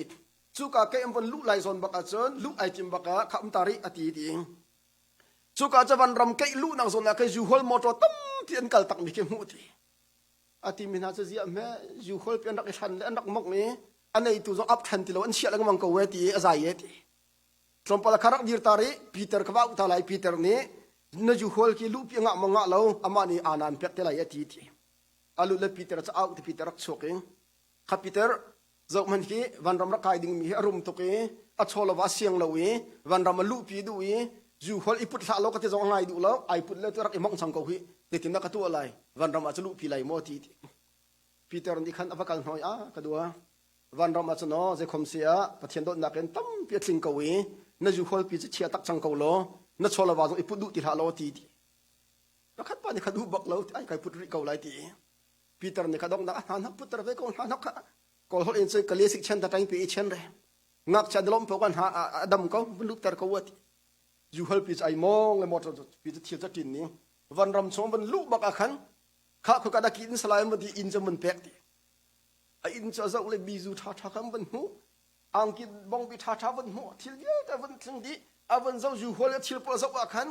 สุกาเกยอันวันลู่ไหลซอนบักอาเจนลู่ไอจิมบักอาขับตาริอตีตีสุกาจะวันรำเกยลู่นางซอนอาเกยยูฮอลมอตตั้มเพียนกัลตักมีเกมูตีอติมินาจะเสียแม่ยูฮอลเพียนรักฉันและรักมกนี้อันนี้ตัวจงอัพทันทีแล้วอันเชียแล้วก็มังกรเวทีอาศัยตีสมปลาคารักดีตาริปีเตอร์ขบ้าอุตาไลปีเตอร์นี้นยูฮอลกิลูปีงะมังะเราอามานีอานันเปียกเตลัยตีตีอาลุเลปีเตอร์จะเอาที่ปีเตอร์รักโชกิงข้าปีเตอร์จงมันที่วันรำรักใครดิ่งมีอารมณ์ตุกีอัชโลวาเสียงเราวีวันรำมาลูปีดูวียูฮอลอีพุทธะเราก็จะจงไงดูแล้วไอพุทธแล้วตัวรักอิมองสังกูฮีเด็กที่นักตัวอะไรวันรำมาจะลูปีไหลโมตีตีปีเตอร์นี่ขันอภักกันหน่อยกระดัววันรำมาจะน้อจะคมเสียประเทศโดนนักเรียนตั้มเปียกสิงกูวีนยูฮอลปีจะเชียตักสังกูโลนัชโลวาจงอีพุทธดูติหาโลตีตีแล้วขัดปานี่ขัดดูบักเราไอใครพุทธริกูไหลตีปีเตอร์นี่ขัดดองนะฮันพุทธระเวกฮันนักก็เขาเองใช้กะเลียสิเช่นแต่ตั้งปีเช่นเลยงักจะดลมพวกกันหาดำเขาบรรลุแต่เขาวัดอยู่ฮัลปีใจมองเลยหมดปีจะเที่ยวจะกินนี้วันรำสองวันลุบักอาขันข้าเขากระดากินสลายมันที่อินจะมันแปลกที่อินจะเจ้าเลยบีจูท่าท่าคำวันหูอังกินบองปีท่าท่าวันหูที่เดียวแต่วันทั้งดีวันเจ้าอยู่ฮัลที่เราเจ้าอาขัน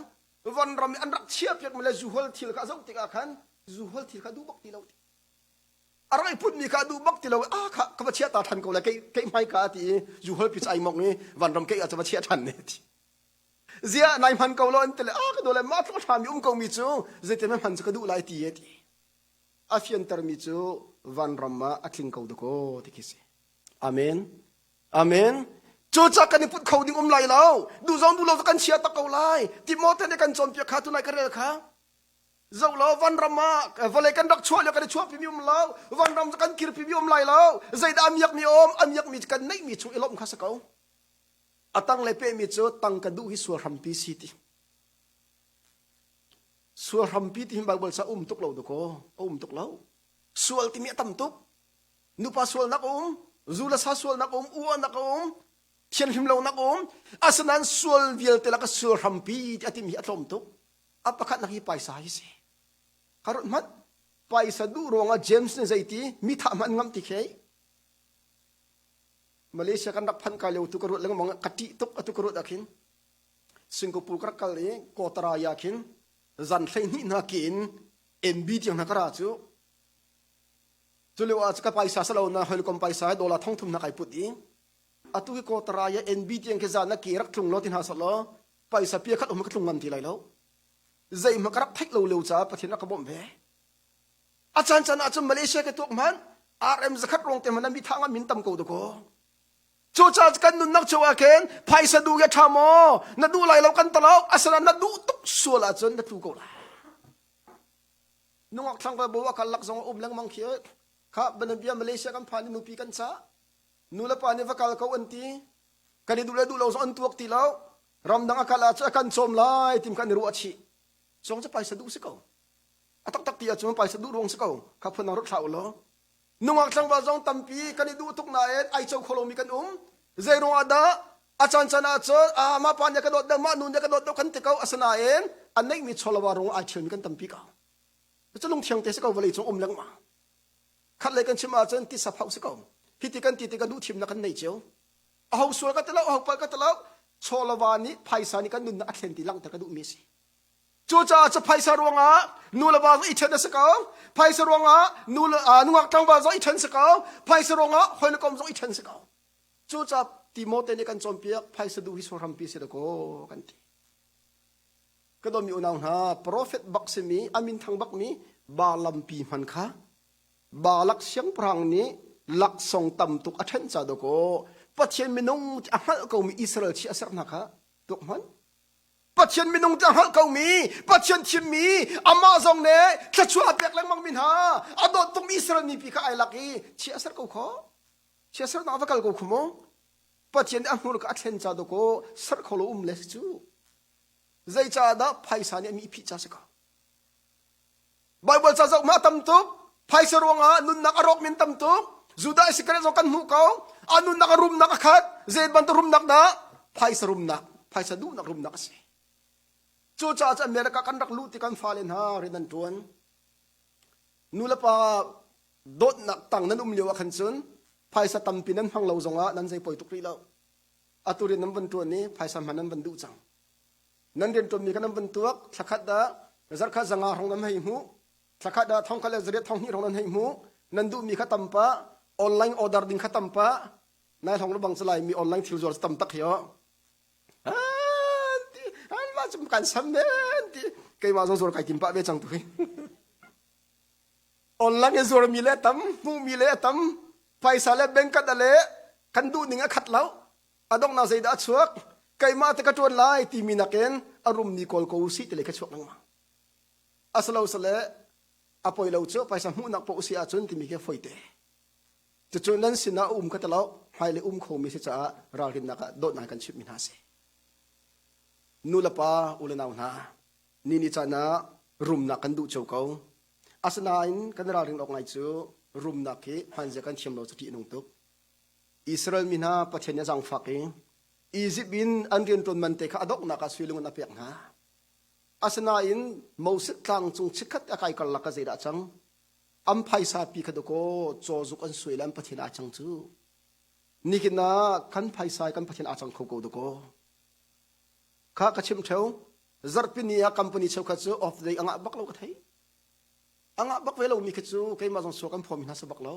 วันรำอันรักเชียบยังมาเลยอยู่ฮัลที่เราเจ้าติอาขันอยู่ฮัลที่เราดูบักที่เราอะไรพูดมีการดูบักที่เราข้าข้ามาเชียตาทันกูเลยแกไม่กล้าที่อยู่ฮัลปีใจมองนี้วันรำแกอาจจะมาเชียทันเนี่ยเสียนายมันกูเลยอันเตเลยก็ดูเลยมาทั้งทำยุ่งกูมีจูเจ็ดมันจะก็ดูไล่ตีที่อาฟิอันเตอร์มีจูวันรำมาอัดลิงกูดูกูที่คิดสิอาเมนอาเมนจูจักกันนี่พูดเขาดิ้งไล่เราดูจงดูเราจะกันเชียตะกูไล่ที่มอเตอร์เนี่ยกันจอมเปียกขาตุนายกันเลยค่ะเจ้าเราวันรำมาวันเลยกันรักชั่วแล้วกันชั่วพิมพ์เราวันรำจะกันคิดพิมพ์ไล่เราใจดำยักมีอมอันยักมีกันไม่มีชูอิลอมข้าศึกเขาอาตังเลเปมีจูตังกันดูฮิสวรรมปีสิติสวรรมปีที่บาเบิลซาตุกเราดูก็ตุกเราสวลที่มีตั้มตุกนุปัสวลนักจูลาซาสวลนักอ้วนนักเชียนหิมเรานักอาสนันสวลเวียลเตลักสวรรมปีที่ที่มีตั้มตุกอัปคัดนักฮิปายสายสิคารุมัดไปสะดูรองเจมส์เนี่ยใจตีมีทำมันงำติเคมาเลเซียกันรักพันกาเลวตุกรุดแล้วก็มองกติตุกตุกรุดอาคินสิงคโปร์กรักกาเลโกตรายาคินจันทร์นี่นักกินเอ็นบีที่นักราจูจุเลวอาจจะไปสาสลาวนะเฮลิคอปเตอร์สายดอลลาร์ท่องทุ่มนักไอปุดีอาตุกิโกตรายาเอ็นบีที่ยังเกจานักกีรักทุงโลตินหาสลอไปสาเปียขัดอมขัดทุงงำทีไรแล้วใจมันกระทักเร็วๆจ้าประเทศนักบ่มเวอาจารย์อาจารย์มาเลเซียก็ตัวมันRM จะคัดลงแต่มันมีทางมินตำกูดูก็จูจ้ากันนุนนักชัวเคนไพ่สะดูยาชามอนัดดูไหลเรากันตลอดอาสนะนัดดูตุกสัวละจนนัดดูกูละนุ่งอักทังไปบอกว่ากันลักษณะอุ้มเลี้ยงมังเขียข้าบันเบียมาเลเซียกันพานินุปีกันซะนุละพานิฟักเขาอันตีกันดูแลดูเราอันตัวตีเรารำดังอาคาลาจะกันสมไล่ทีมกันรู้อาชีสองจะไปสะดุสิเขาตักตีอาจจะไปสะดุรวงสิเขาข้าพนังรถเท้าล้อนุ่งอักสังวาจงตั้มปีกันดูทุกนายไอเจ้าโคลมีกันเจรองอาดาอาจารย์ชนะเจอมาปานยากระโดดเดิมมานุนยากระโดดกันติเขาอาสนะอันนี้มีชลวารงไอเชิญกันตั้มปีเขาจะลงเทียงเตสิเขาวันนี้จงเลี้ยงมาขัดเลยกันชิมาจนติดสะเพาสิเขาพิธีกันติกันดูทีมนักกันในเจ้าเอาส่วนกันตะเล่าเอาไปกันตะเล่าชลวานี้ไพศาลกันนุนนักเล่นตีลังแต่กันดูมีสิจูจ่าจะไพศาลวงอ่ะนูละบาจอิเชนสกาวไพศาลวงอ่ะนูละนุ่งอักทังบาจอิเชนสกาวไพศาลวงอ่ะหอยละกอมจอิเชนสกาวจูจ่าติโมเตนี่กันจอมเปียกไพศาลดูฮิสวรรมปีสิละก็กันทีก็ต้องมีอุณาหะโปรเฟตบักเซมีอามินทางบักมีบาลัมปีมันค่ะบาลักเสียงพรางนี้ลักส่งต่ำตุกอัชนจ่าดูก็ปัจเจนมินุงจะหัลก็มีอิสราเอลที่อาศัยนะคะตุกมันปัจเจนมินุงจะหัลก็มีปัจเจนที่มีอามาซงเน่จะช่วยเปียกแรงมังมินหาอดตุกอิสราเอลนี่ปีกไอลักอีที่อาศัยก็ขอที่อาศัยนับกันก็ขโมปัจเจนอันนู้นก็อัชนจ่าดูก็สักคนละเลสจูใจจ่าดาไพศาลเนี่ยมีพิจารณาไบเบิลจะจะมาตั้มตุกไพศาลวงอ่ะนุนนักอารมณ์มินตั้มตุกจุดได้สิการะกันหูเขาอนุนักรุมนักขัดเจดบันตรุมนักนะไพศาลรุมนักไพศาลดูนักรุมนักสิจู่จ้าจะอเมริกากันรักลูติกันฟาเลนฮาเรนันทวนนูละปา dot nak tang nan liwa khan chun phaisa tampinan phang lo zonga nan sei poi tukri lo aturin nam ban tu ni phaisa manan ban du chang nan ren tom mi kanam ban tuak thakhat da zar kha zanga rong nam hei mu thakhat da thong khala zre thong hi rong nan hei mu nan du mi kha tampa online order ding kha tampa nai thong lo bang chlai mi online thil zor tam tak yo an ma chum kan sam ne ti kai ma zor kai kim pa be chang tu online zor mi le tam mu mi le tam paisa le bank ka dale kan du ninga khat lau adong na zaida chuak kai ma te ka ton lai ti minaken arum ni kol ko si te le ka chuak nang ma asalo sale apoi lo chu paisa mu nak po si a chun ti mi ke foite chu chun nan sina ka talau haile kho mi se cha ral rin na ka dot na kan chip min ha se nulapa ulanaw na nini chana room na kan du chau ko asanain kan ral rin ok ngai chu room na ke hanje kan chim lo chati nong tuk Israel mina pathenya jang faki Egypt bin anrian ton man te kha adok na ka suilung na pek na asana in mosit tlang chung chikhat akai kal laka zeida chang am phaisa pi khadoko chozuk an suilam pathina chang chu nikina kan phaisa kan pathin achang kho ko doko kha ka chim theu zarpinia company chau kha chu of the anga baklo ka thai anga bakwelo mi kha chu kai ma jong so kan phom na sa baklo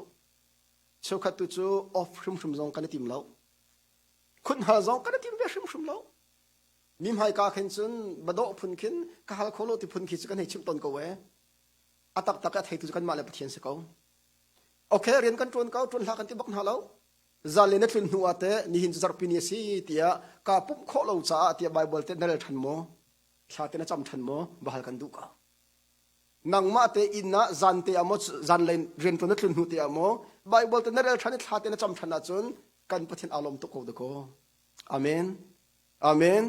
chau kha tu chu of shum jong kan tim lo khun ha jong kan tim be shum lo mim hai ka khen chun bado phun khin ka hal kholo ti phun khi chu kan hei chim ton ko we atak tak thei tu kan ma le pathian se ko okay rian kan tron la kan ti bak na lo zale na thlun huwa te ni hin zar pini si tia ka pup kho lo cha tia bible te nal than mo thla te na cham than mo bahal kan du ka nang ma te inna zan te amo zan len rian ton na thlun hu te amo bible te nal than thla te na cham than na chun kan pathian alom to ko de ko amen amen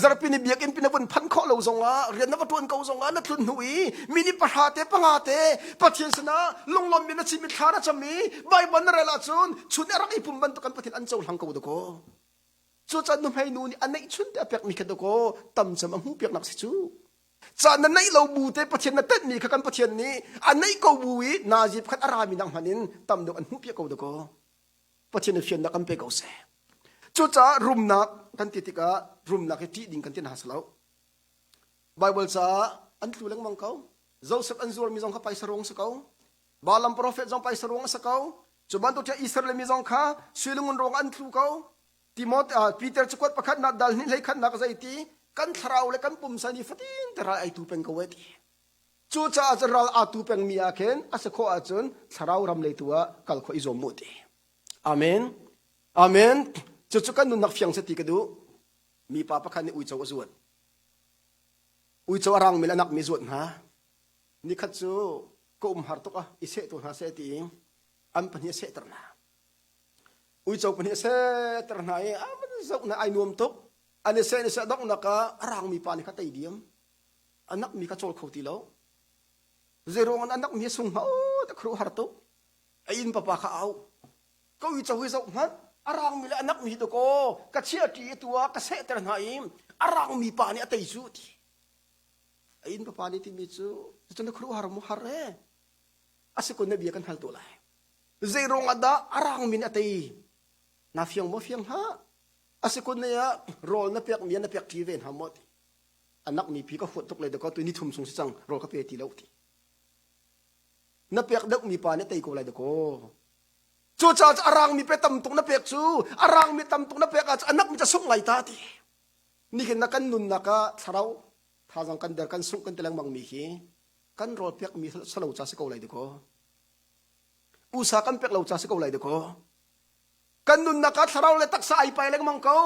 zarpini biak in pinapun phan kho lo zonga rian na patun ko zonga na thlun hui mini pahate pangate pathian sana longlom mina chimi thara chami bible na rela chun chun arak ipum ban to kan pathian an chau hlang ko ko chu chan nu hai nu ni anai chun te pek mi kha ko tam cham ang hu pek nak si chu chan na nai lo bu te pathian na tet mi kha kan pathian ni anai ko buwi na jip khat arami nang hanin tam do an hu pek ko pathian na fian na kan pe ko se chu cha room na kan titika room na ke ti ding kan tin hasalo bible cha an tlulang mang kau joseph an zur mi jong kha paisa rong sa kau balam prophet jong paisa rong sa kau chuban to cha israel mi jong kha suilungun rong an thlu kau timot peter chukot pakhat na dal ni lei khan na ka zaiti kan tharau le kan pum sani fatin tara ai tu peng ko weti chu cha azral a tu peng mi a khen asa kho a chun tharau ram le tuwa kal kho izom mu ti amen amen chuchukan nun nak fiang sa ti kadu mi papa khan ni ui chaw azuat ui chaw arang mil anak mi zuat ha ni khat chu ko har to ka ise to ha se ti am pani se terna ui chaw pani se terna ai am zau na ai nuam tok ane se ne sa dok na ka arang mi pa ni khatai diam anak mi ka chol khoti lo zero an anak mi sung ha o ta khru har to ain papa kha au ko ui chaw zau ha arang mi la anak mi to ko ka chia ti tua ka se ter na im arang mi pa ni atai chu ti ain pa ni ti mi chu chu na khru har mu har re asiko na bi kan hal to lai zero ngada arang min atai na fiang mo fiang ha asiko na ya rol na pek mi na pek ti ven ha mo ti anak mi pi ka phot tok le de ko tu ni thum sung chang rol ka pe ti lo ti na pek dak mi pa ni tai ko lai de ko chu cha arang mi pe tam tung na pek chu arang mi tam tung na pek anak mi cha sung ngai ta ti ni ken na kan nun na ka tharau thajang kan der kan sung kan telang mang mi hi kan rol pek mi salo cha se ko lai de ko usa kan pek lo cha se ko lai de ko kan nun na ka tharau le taksa ai pai leng mang ko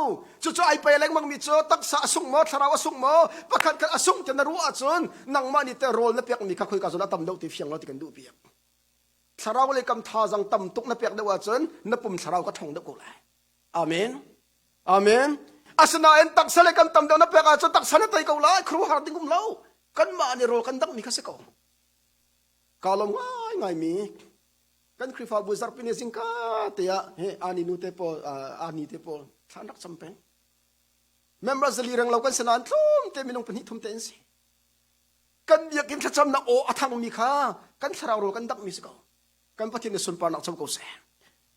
chu ai pai leng mang mi chu taksa asung mo tharau asung mo pakhat kan asung te na ru a chun nang ma ni te rol na pek mi ka khoi ka zona tam do ti fiang lo ti kan du pi tharau le kam tha jang tam tuk na pek dewa chun na pum tharau ka thong de ko lai amen amen asna en tak sale kam tam de na pek a chu tak sane tai ko lai khru har ding kum lo kan ma ni rol kan dak mi ka se ko kalom ngai mi kan khrifa bu zar pine singka te ya he ani nu te po ani te po thanak champeng members li rang lo kan sanan thum te minong pani thum ten si kan biakin thacham na o athang mi kha kan tharau rol kan dak mi se ko kan pathin sun pa nak chom ko se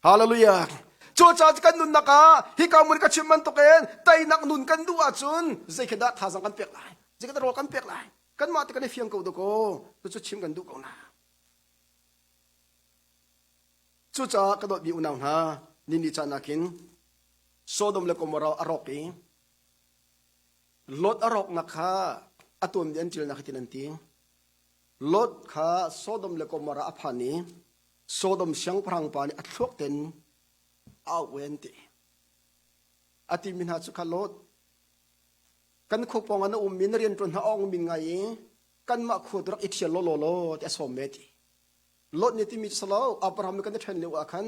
hallelujah cho cha kan nun naka hi ka mun ka chimman to ken tai nak nun kan duwa chun zai khada tha sang kan pek lai zai khada ro kan pek lai kan ma te kan fiang ko do ko chu chim kan du ko na chu cha ka do bi unaw na nini cha nakin Sodom le Gomorrah aroki Lot arok nakha atum dian til nakitinanting Lot kha Sodom le Gomorrah aphani Sodom siang prang pani athlok ten awenti ati min ha chu kha Lot kan khopong ana min rian tun ha ong min ngai kan ma khudrak ithial lo te someti Lot ni ti mi salo Abraham kan then le wa khan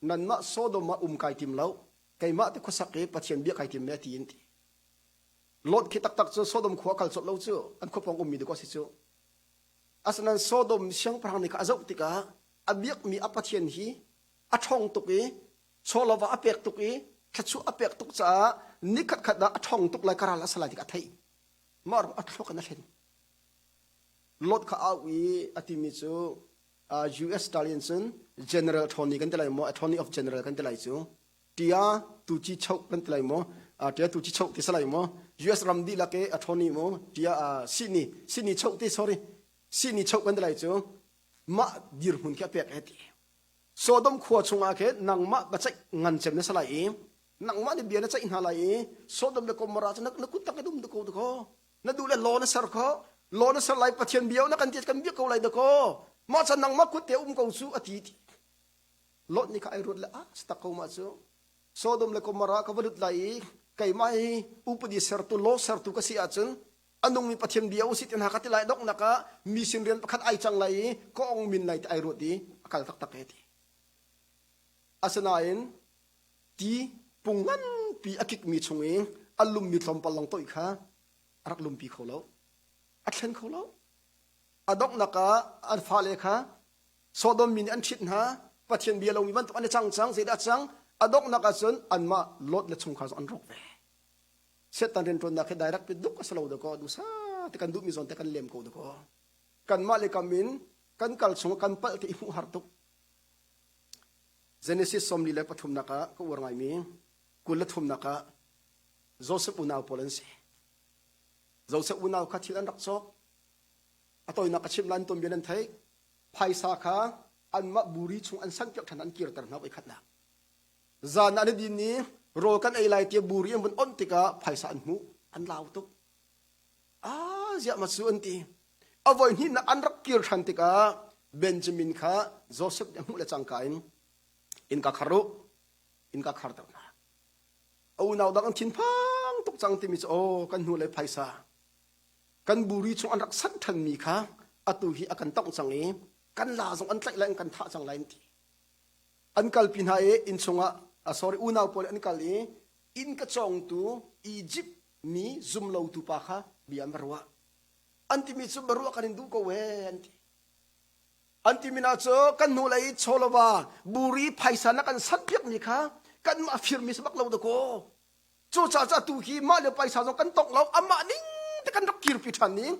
nan ma Sodom ma kai tim lo kai ma te khosake pathian bi kai tim me ti inti Lot ki tak chu Sodom khwa kal chot lo chu an khopong mi de ko si chu asnan Sodom siang prang ni ka azau tika abiak mi apathian hi athong tuki cholawa apek tuki khachu apek tuk cha nikhat khada athong tuk lai karala sala tika thai mar athlok na hen Lot kha awi atimi chu US Tlaihchan General Attorney kan telai mo Attorney of General kan telai chu tia tu chi chau kan telai mo tia tu chi chau ti salai mo US Ramdi lake Attorney mo tia Sydney chau ti sorry Sydney chau kan telai chu ma dir hun kya pek eti Sodom khwa chunga ke nang ma ba chai ngan chem na salai nang ma ni bia na chai halai Sodom le Gomorrah nak nakut tak dum ko na du le lo na sar kho lo na sar lai pathian biao na kan ti kan bi ko lai ko ma chan nang ma kut te ko su ati Lot ni ka ai rut la sta ko ma chu Sodom le Gomorrah ka badut lai kai mai upadi ser tu lo ser tu ka si achun anong mi pathian biao si tin hakati lai dok naka mi sin rian pakhat ai chang lai ko ong min lai ai rut di akal tak tak eti asanain ti pungan pi akik mi chunging alum mi thom palang toi kha arak lum pi kholo athen kholo adok naka an fa le kha Sodom min an thit na pathian bia lo mi ban to an chang se da chang adok naka chun anma Lot le chung kha an rok ve setan ren ton na ke direct pe duk asalo da ko du sa te kan du mi zon te kan lem ko da ko kan ma le kamin kan kal chung kan pal te imu hartuk Genesis somli le pathum naka ko warngai mi kul thum naka Joseph unaw polense Joseph unaw kha thilan rak chok atoi naka chim lan tom bian thai phaisa kha anma buri chung an san pyak than an kir tar na bai khatna zan an din ni ro kan ai lai te buri an bun on tika phaisa an mu an law tuk zia ma su an ti avoin hin na an rak kir than tika Benjamin kha Joseph yang mu le changkain in ka kharu in ka khar na au naw dang thin phang tuk chang ti mi o kan hu le phaisa kan buri chung an rak san than mi kha atu hi akan tong changi kan la jong an tlai lang kan tha chang lain ti an kal pin ha e in chunga sorry unaw pol an kal e in ka chong tu Egypt mi zum lo tu pa kha biam barwa anti mi zum barwa kan du ko we anti mina cho kan nu lai cholowa buri phaisa na kan satpiak ni kha kan ma fir mi sabak lo da ko chu cha tu hi ma le paisa jong kan tok lo ama ning te kan rak kir pi than ning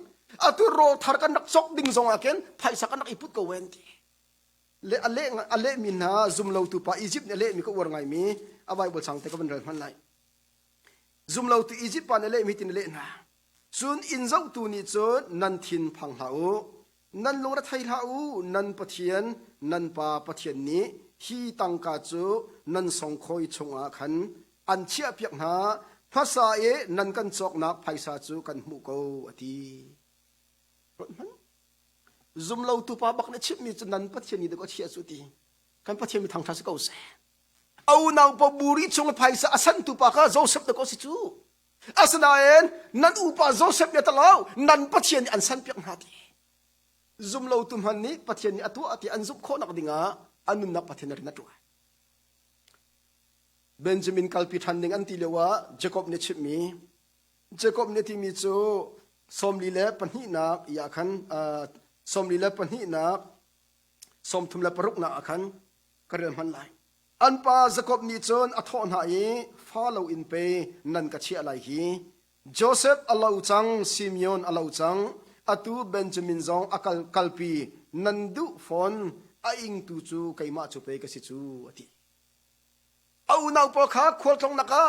atu ro thar kan rak sok ding zong aken phaisa kan rak iput ko wen ti le ale min na zum lo tu pa Egypt ne le mi ko war ngai mi a Bible sang te ko ban ral man lai zum lo tu Egypt pa ne le mi tin le na sun in zau tu ni cho nan thin phang hau nan lo ra thai hau nan pathian nan pa pathian ni hi tangka chu nan song khoi chunga khan an chia piak na phasa e nan kan chok nak phaisa chu kan mu ko ati zum lo tu pa bak na chip mi chu nan pathian ni de ko chia chu ti kan pathian mi thang tha se ko se au naw pa buri chung phaisa asan tu pa ka Joseph de ko si chu asnaen nan upa Joseph ne talaw nan pathian an san piak na ti zum lo tum han ni pathian ni atu ati an zup kho nak dinga anun na pathian ri na tu Benjamin kalpi thanding an ti lewa Jacob ne chip mi Jacob ne ti mi chu somli le panhi na ya khan somli le panhi na som thum le paruk na akhan karel man lai an pa Jacob ni chon athon ha e follow in pe nan ka chi alai hi Joseph alau chang Simeon alau chang atu Benjamin zong akal kalpi nandu phone aing tu chu keima chu pe ka si chu ati au nau po kha khol tong naka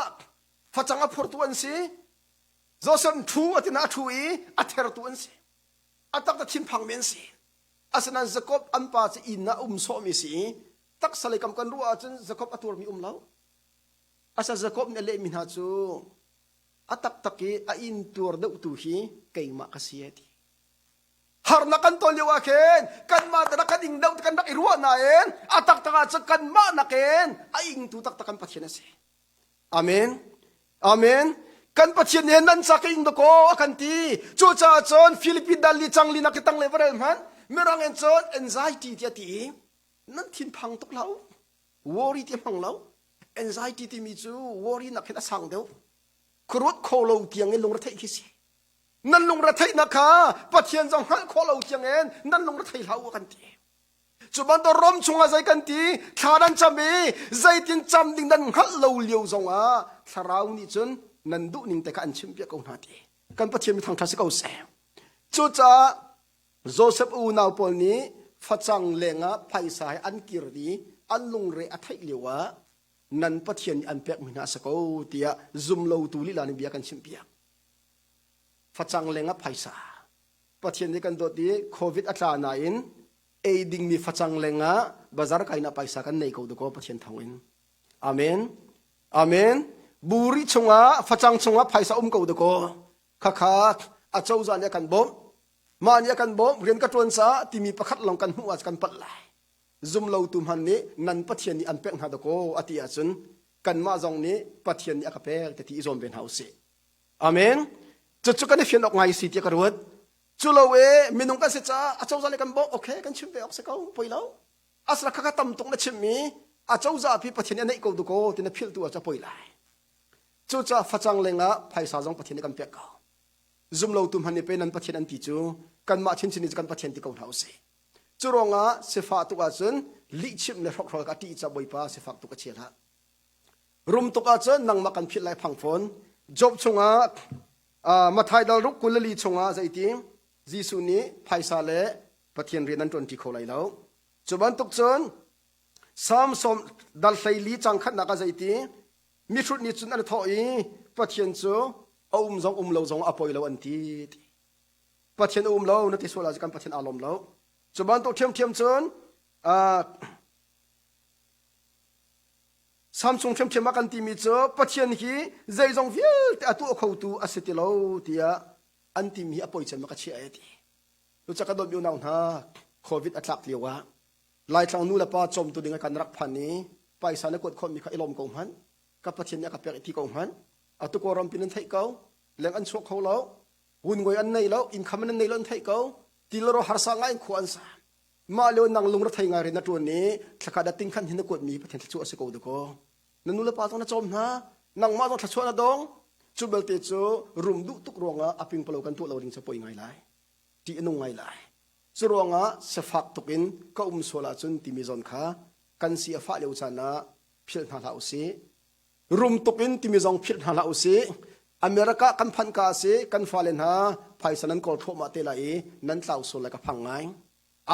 phachanga phur tu an si Joseph thu atina thui ather tu an si atak ta thin phang men si asana Jacob anpa chi inna so mi si tak salai kam kan ruwa chen Jacob atur mi lau asa Jacob ne le min ha chu atak taki a in tur de tu hi keima ka siati har na kan tol yawa ken kan ma ta kan ing daw kan dak irwa na en atak taka cha kan ma na ken aing tu tak takan pathian se amen amen kan pathian ne nan sa king do ko akan ti chu cha chon Philippine dali changli na kitang level man merang en chon anxiety ti ti nan thin phang tok lau worry ti phang lau anxiety ti mi chu worry na khena sang deu kurut kholo tiang en long ra thai khisi nan long ra thai na kha pathian jong hal kholo tiang en nan long ra thai lau kan ti chuban to rom chunga zai kan ti tharan chami zai tin cham ding dan hal lo liu zong a tharau ni chun nan du ning te ka an chim pia ko na ti kan pathian mi thang tha se ko se chu cha Joseph u naw pol ni phachang lenga phaisa an kir di an lung re a thai liwa nan pathian an pek mina sa ko tia zum lo tu li la ni bia kan chim pia phachang lenga phaisa pathian ni kan do ti covid atla na in aiding mi phachang lenga bazar kaina paisa kan nei ko do ko pathian thawin amen amen buri chunga phachang chunga phaisa ko do ko kha a chau za ne kan bom mania kan bom rian ka ton sa timi pakhat long kan huwa kan pat lai zum lo tum han ni nan pathian ni an pek na do ko atia chun kan ma jong ni pathian ni akapek te ti zom ben house amen chu kan fian ok ngai si ti ka ruat chu lo we minung kan se cha a chau za le kan bo okay kan chim be ok se ko poilo asra kha tam tung na chim mi a chau za pi pathian nei ko do ko tin phil tu a cha poilai chu cha phachang lenga phaisa jong pathian kan pek ka zum lo tum han ni pe nan pathian an ti chu kan ma chin chin kan pathian ti ko house churonga sefa tu ka chun li chim ne rok rok ka ti cha boipa sefa tu ka chela rum tu ka chun nang ma kan phil lai phang phone job chunga mathai dal ruk kulali chunga zaiti jisu ni phaisa le pathian ri nan ton ti kholai lo chuban tuk chun sam som dal thaili chang khat na ka zaiti mi thut ni chun an thoi pathian chu zong lo zong apoi lo an ti pathian lo na ti sola kan pathian alom lo chuban to thiam chun Samsung thiam kan ti mi chu pathian hi zai zong vil te atu kho tu asetilo tia anti mi apoi chan ma ka chi ai ti lu cha ka do mi naw na covid atlak liwa lai tlang nu la pa chom tu dinga kan rak phani paisa na kot khom mi kha ilom ko man ka pathian ya ka pek ti ko man atu ko ram pin thai ko leng an chok kho lo hun ngoi an nei lo in kham an nei lo thai ko tilro harsa ngai khuan sa ma le nang lung ra thai nga re na tu ni thaka da ting khan hin ko mi pathian chu ase ko do ko nanu la pa na chom na nang ma thla chona dong chu bel te chu rum du tuk ronga aping palo kan tu lo ring sa poi ngai lai ti anu ngai lai chu ronga se fak tukin ka sola chun ti mi zon kha kan si afa leu chana phil na la usi rum tukin ti mi zong phil na la usi America kan phan ka se kan falen ha phaisanan kol thoma te lai nan tlau so la ka phangai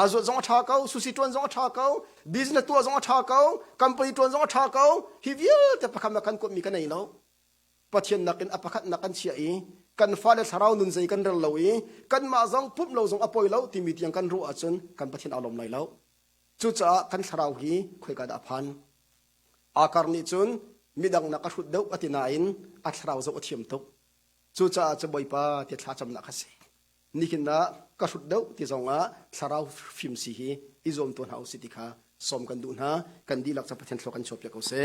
azo zong tha kau susi ton zong tha kau business tu zong tha kau company ton zong tha kau hi vial te pakham kan ko mi kan nei lo pathian nakin apakhat nakan chia i kan fale tharau nun zai kan rel loi kan ma zong pup lo zong apoi lo ti mi tiang kan ru achun kan pathian alom lai lo chu cha kan tharau hi khoi ka da phan akar ni chun midang na ka thut deu atinain a tharau zo athiam tok chu cha cha boipa te thla cham na khase nikin na ka thut deu ti zonga tharau phim si hi izom ton hau si ti kha som kan du na kan dilak cha pathian thlo kan chop ya ko se